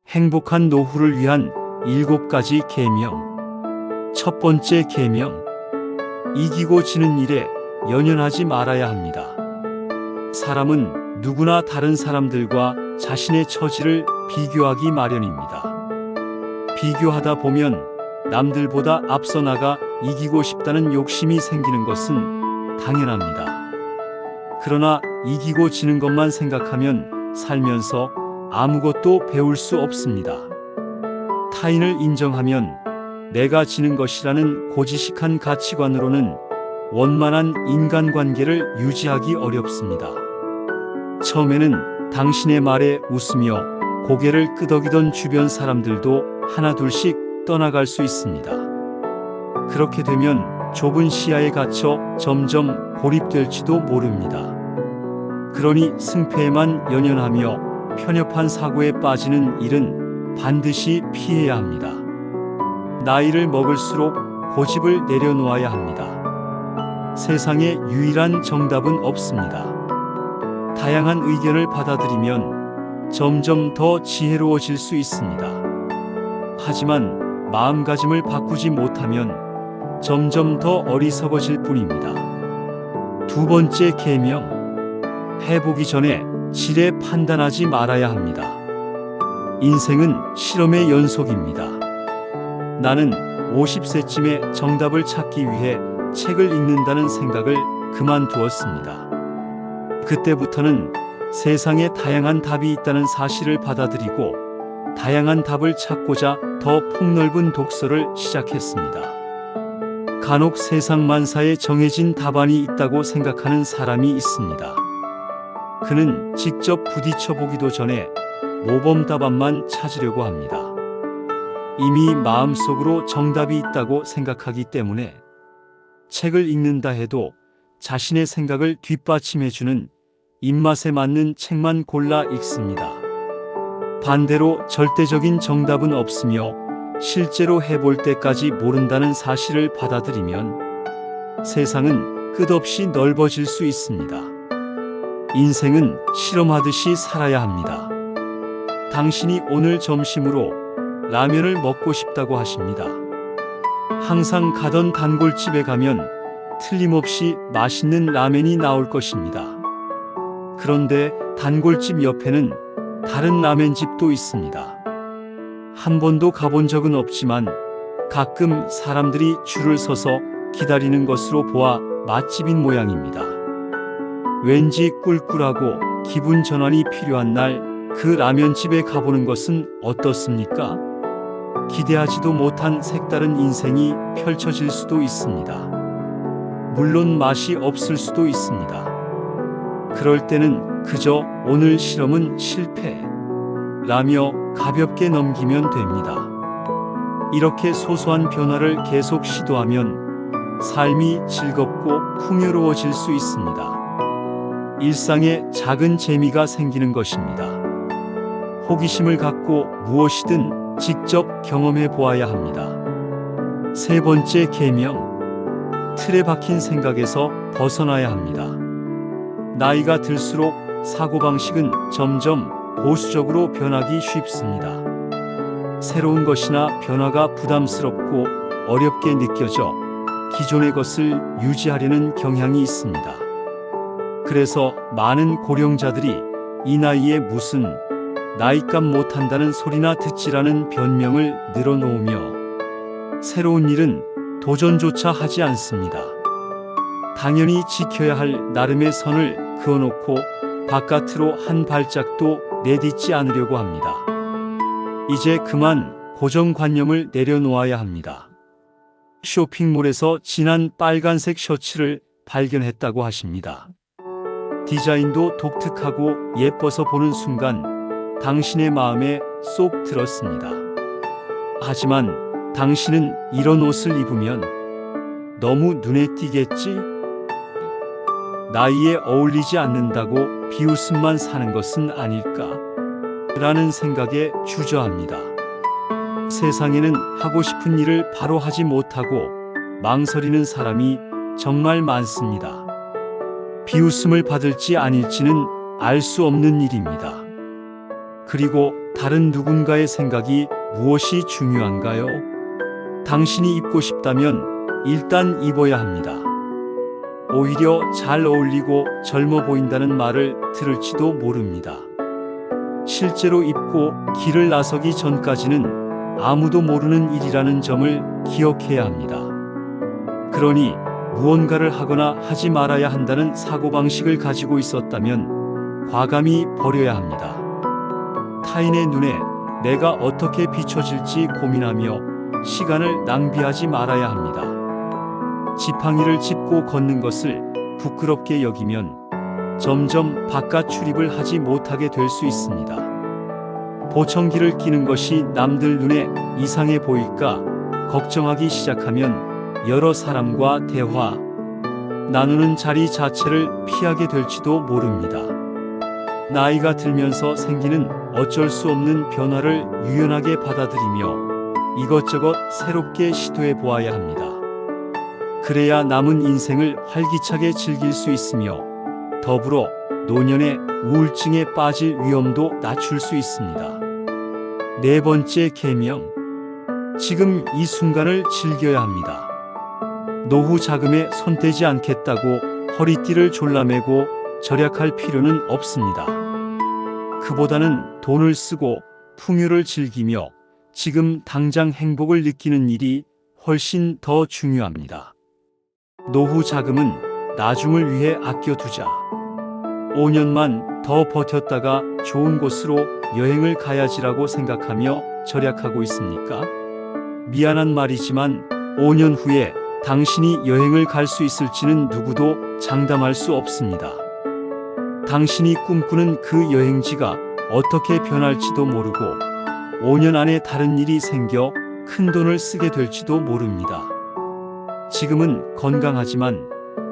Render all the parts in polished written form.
행복한 노후를 위한 7가지 계명. 첫 번째 계명. 이기고 지는 일에 연연하지 말아야 합니다. 사람은 누구나 다른 사람들과 자신의 처지를 비교하기 마련입니다. 비교하다 보면 남들보다 앞서 나가 이기고 싶다는 욕심이 생기는 것은 당연합니다. 그러나 이기고 지는 것만 생각하면 살면서 아무것도 배울 수 없습니다. 타인을 인정하면 내가 지는 것이라는 고지식한 가치관으로는 원만한 인간관계를 유지하기 어렵습니다. 처음에는 당신의 말에 웃으며 고개를 끄덕이던 주변 사람들도 하나둘씩 떠나갈 수 있습니다. 그렇게 되면 좁은 시야에 갇혀 점점 고립될지도 모릅니다. 그러니 승패에만 연연하며 편협한 사고에 빠지는 일은 반드시 피해야 합니다. 나이를 먹을수록 고집을 내려놓아야 합니다. 세상에 유일한 정답은 없습니다. 다양한 의견을 받아들이면 점점 더 지혜로워질 수 있습니다. 하지만 마음가짐을 바꾸지 못하면 점점 더 어리석어질 뿐입니다. 두 번째 계명. 해보기 전에 지레 판단하지 말아야 합니다. 인생은 실험의 연속입니다. 나는 50세쯤에 정답을 찾기 위해 책을 읽는다는 생각을 그만두었습니다. 그때부터는 세상에 다양한 답이 있다는 사실을 받아들이고 다양한 답을 찾고자 더 폭넓은 독서를 시작했습니다. 간혹 세상 만사에 정해진 답안이 있다고 생각하는 사람이 있습니다. 그는 직접 부딪혀 보기도 전에 모범 답안만 찾으려고 합니다. 이미 마음속으로 정답이 있다고 생각하기 때문에 책을 읽는다 해도 자신의 생각을 뒷받침해주는 입맛에 맞는 책만 골라 읽습니다. 반대로 절대적인 정답은 없으며 실제로 해볼 때까지 모른다는 사실을 받아들이면 세상은 끝없이 넓어질 수 있습니다. 인생은 실험하듯이 살아야 합니다. 당신이 오늘 점심으로 라면을 먹고 싶다고 하십니다. 항상 가던 단골집에 가면 틀림없이 맛있는 라면이 나올 것입니다. 그런데 단골집 옆에는 다른 라면집도 있습니다. 한 번도 가본 적은 없지만 가끔 사람들이 줄을 서서 기다리는 것으로 보아 맛집인 모양입니다. 왠지 꿀꿀하고 기분 전환이 필요한 날 그 라면집에 가보는 것은 어떻습니까? 기대하지도 못한 색다른 인생이 펼쳐질 수도 있습니다. 물론 맛이 없을 수도 있습니다. 그럴 때는 그저 오늘 실험은 실패라며 가볍게 넘기면 됩니다. 이렇게 소소한 변화를 계속 시도하면 삶이 즐겁고 풍요로워질 수 있습니다. 일상에 작은 재미가 생기는 것입니다. 호기심을 갖고 무엇이든 직접 경험해 보아야 합니다. 세 번째 계명. 틀에 박힌 생각에서 벗어나야 합니다. 나이가 들수록 사고방식은 점점 보수적으로 변하기 쉽습니다. 새로운 것이나 변화가 부담스럽고 어렵게 느껴져 기존의 것을 유지하려는 경향이 있습니다. 그래서 많은 고령자들이 이 나이에 무슨 나이값 못한다는 소리나 듣지라는 변명을 늘어놓으며 새로운 일은 도전조차 하지 않습니다. 당연히 지켜야 할 나름의 선을 그어놓고 바깥으로 한 발짝도 내딛지 않으려고 합니다. 이제 그만 고정관념을 내려놓아야 합니다. 쇼핑몰에서 진한 빨간색 셔츠를 발견했다고 하십니다. 디자인도 독특하고 예뻐서 보는 순간 당신의 마음에 쏙 들었습니다. 하지만 당신은 이런 옷을 입으면 너무 눈에 띄겠지? 나이에 어울리지 않는다고 비웃음만 사는 것은 아닐까? 라는 생각에 주저합니다. 세상에는 하고 싶은 일을 바로 하지 못하고 망설이는 사람이 정말 많습니다. 비웃음을 받을지 아닐지는 알 수 없는 일입니다. 그리고 다른 누군가의 생각이 무엇이 중요한가요? 당신이 입고 싶다면 일단 입어야 합니다. 오히려 잘 어울리고 젊어 보인다는 말을 들을지도 모릅니다. 실제로 입고 길을 나서기 전까지는 아무도 모르는 일이라는 점을 기억해야 합니다. 그러니 무언가를 하거나 하지 말아야 한다는 사고방식을 가지고 있었다면 과감히 버려야 합니다. 타인의 눈에 내가 어떻게 비춰질지 고민하며 시간을 낭비하지 말아야 합니다. 지팡이를 짚고 걷는 것을 부끄럽게 여기면 점점 바깥 출입을 하지 못하게 될 수 있습니다. 보청기를 끼는 것이 남들 눈에 이상해 보일까 걱정하기 시작하면 여러 사람과 대화, 나누는 자리 자체를 피하게 될지도 모릅니다. 나이가 들면서 생기는 어쩔 수 없는 변화를 유연하게 받아들이며 이것저것 새롭게 시도해 보아야 합니다. 그래야 남은 인생을 활기차게 즐길 수 있으며 더불어 노년의 우울증에 빠질 위험도 낮출 수 있습니다. 네 번째 계명, 지금 이 순간을 즐겨야 합니다. 노후 자금에 손대지 않겠다고 허리띠를 졸라매고 절약할 필요는 없습니다. 그보다는 돈을 쓰고 풍요를 즐기며 지금 당장 행복을 느끼는 일이 훨씬 더 중요합니다. 노후 자금은 나중을 위해 아껴두자. 5년만 더 버텼다가 좋은 곳으로 여행을 가야지라고 생각하며 절약하고 있습니까? 미안한 말이지만 5년 후에 당신이 여행을 갈 수 있을지는 누구도 장담할 수 없습니다. 당신이 꿈꾸는 그 여행지가 어떻게 변할지도 모르고 5년 안에 다른 일이 생겨 큰 돈을 쓰게 될지도 모릅니다. 지금은 건강하지만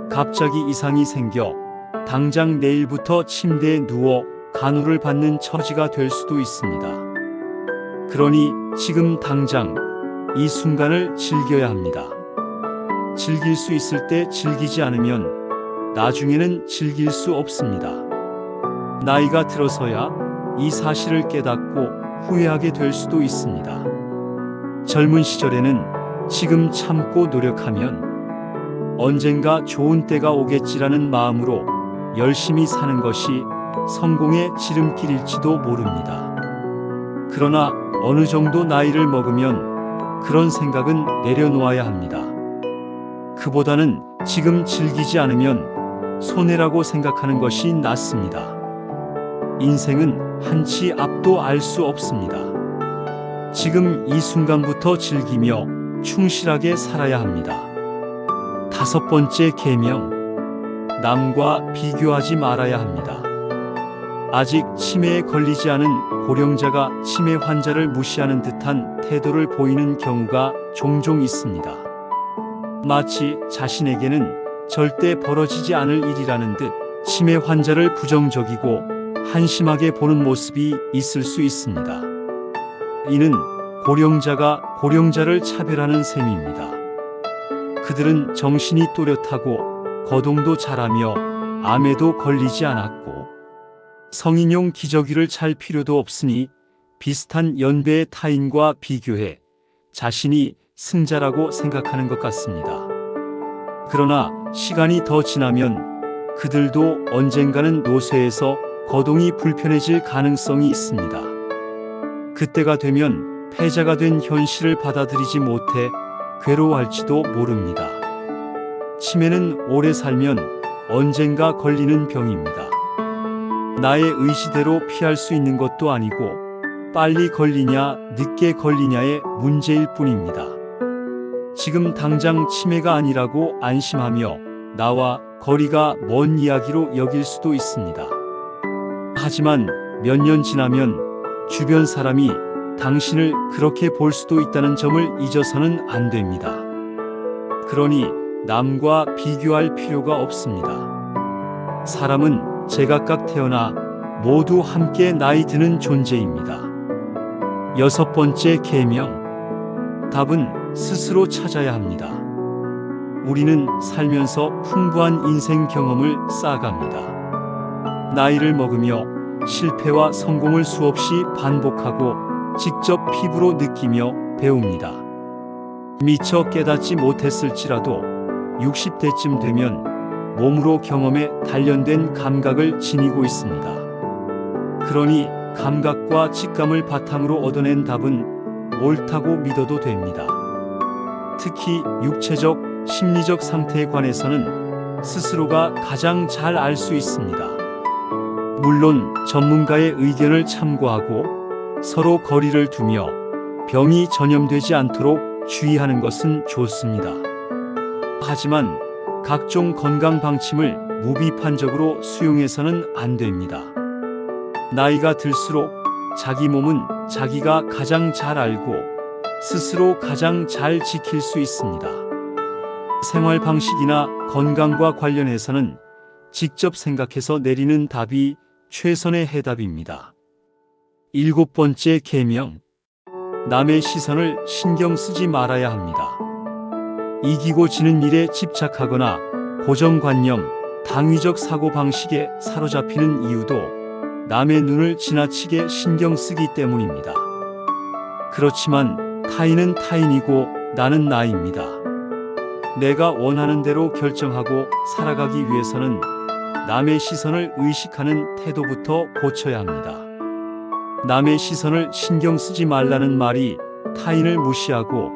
갑자기 이상이 생겨 당장 내일부터 침대에 누워 간호를 받는 처지가 될 수도 있습니다. 그러니 지금 당장 이 순간을 즐겨야 합니다. 즐길 수 있을 때 즐기지 않으면 나중에는 즐길 수 없습니다. 나이가 들어서야 이 사실을 깨닫고 후회하게 될 수도 있습니다. 젊은 시절에는 지금 참고 노력하면 언젠가 좋은 때가 오겠지라는 마음으로 열심히 사는 것이 성공의 지름길일지도 모릅니다. 그러나 어느 정도 나이를 먹으면 그런 생각은 내려놓아야 합니다. 그보다는 지금 즐기지 않으면 손해라고 생각하는 것이 낫습니다. 인생은 한치 앞도 알 수 없습니다. 지금 이 순간부터 즐기며 충실하게 살아야 합니다. 다섯 번째 계명, 남과 비교하지 말아야 합니다. 아직 치매에 걸리지 않은 고령자가 치매 환자를 무시하는 듯한 태도를 보이는 경우가 종종 있습니다. 마치 자신에게는 절대 벌어지지 않을 일이라는 듯 치매 환자를 부정적이고 한심하게 보는 모습이 있을 수 있습니다. 이는 고령자가 고령자를 차별하는 셈입니다. 그들은 정신이 또렷하고 거동도 잘하며 암에도 걸리지 않았고 성인용 기저귀를 찰 필요도 없으니 비슷한 연배의 타인과 비교해 자신이 승자라고 생각하는 것 같습니다. 그러나 시간이 더 지나면 그들도 언젠가는 노쇠해서 거동이 불편해질 가능성이 있습니다. 그때가 되면 패자가 된 현실을 받아들이지 못해 괴로워할지도 모릅니다. 치매는 오래 살면 언젠가 걸리는 병입니다. 나의 의지대로 피할 수 있는 것도 아니고 빨리 걸리냐 늦게 걸리냐의 문제일 뿐입니다. 지금 당장 치매가 아니라고 안심하며 나와 거리가 먼 이야기로 여길 수도 있습니다. 하지만 몇 년 지나면 주변 사람이 당신을 그렇게 볼 수도 있다는 점을 잊어서는 안 됩니다. 그러니 남과 비교할 필요가 없습니다. 사람은 제각각 태어나 모두 함께 나이 드는 존재입니다. 여섯 번째 계명, 답은 스스로 찾아야 합니다. 우리는 살면서 풍부한 인생 경험을 쌓아갑니다. 나이를 먹으며 실패와 성공을 수없이 반복하고 직접 피부로 느끼며 배웁니다. 미처 깨닫지 못했을지라도 60대쯤 되면 몸으로 경험에 단련된 감각을 지니고 있습니다. 그러니 감각과 직감을 바탕으로 얻어낸 답은 옳다고 믿어도 됩니다. 특히 육체적, 심리적 상태에 관해서는 스스로가 가장 잘 알 수 있습니다. 물론 전문가의 의견을 참고하고 서로 거리를 두며 병이 전염되지 않도록 주의하는 것은 좋습니다. 하지만 각종 건강 방침을 무비판적으로 수용해서는 안 됩니다. 나이가 들수록 자기 몸은 자기가 가장 잘 알고 스스로 가장 잘 지킬 수 있습니다. 생활 방식이나 건강과 관련해서는 직접 생각해서 내리는 답이 최선의 해답입니다. 7번째 계명. 남의 시선을 신경 쓰지 말아야 합니다. 이기고 지는 일에 집착하거나 고정관념, 당위적 사고방식에 사로잡히는 이유도 남의 눈을 지나치게 신경 쓰기 때문입니다. 그렇지만 타인은 타인이고 나는 나입니다. 내가 원하는 대로 결정하고 살아가기 위해서는 남의 시선을 의식하는 태도부터 고쳐야 합니다. 남의 시선을 신경 쓰지 말라는 말이 타인을 무시하고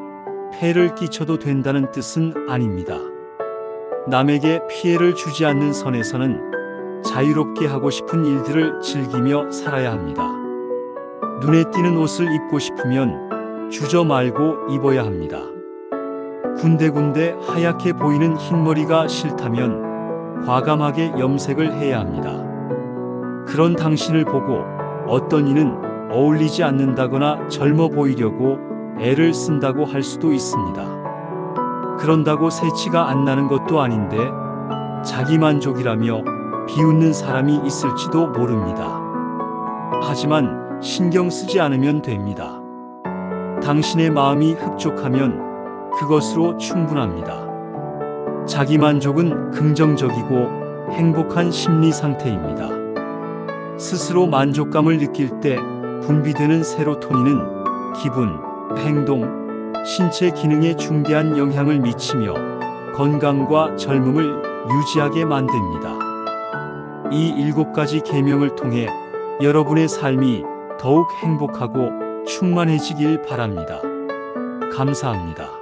폐를 끼쳐도 된다는 뜻은 아닙니다. 남에게 피해를 주지 않는 선에서는 자유롭게 하고 싶은 일들을 즐기며 살아야 합니다. 눈에 띄는 옷을 입고 싶으면 주저 말고 입어야 합니다. 군데군데 하얗게 보이는 흰머리가 싫다면 과감하게 염색을 해야 합니다. 그런 당신을 보고 어떤 이는 어울리지 않는다거나 젊어 보이려고 애를 쓴다고 할 수도 있습니다. 그런다고 새치가 안 나는 것도 아닌데 자기만족이라며 비웃는 사람이 있을지도 모릅니다. 하지만 신경 쓰지 않으면 됩니다. 당신의 마음이 흡족하면 그것으로 충분합니다. 자기만족은 긍정적이고 행복한 심리 상태입니다. 스스로 만족감을 느낄 때 분비되는 세로토닌은 기분, 행동, 신체 기능에 중대한 영향을 미치며 건강과 젊음을 유지하게 만듭니다. 이 7가지 계명을 통해 여러분의 삶이 더욱 행복하고 충만해지길 바랍니다. 감사합니다.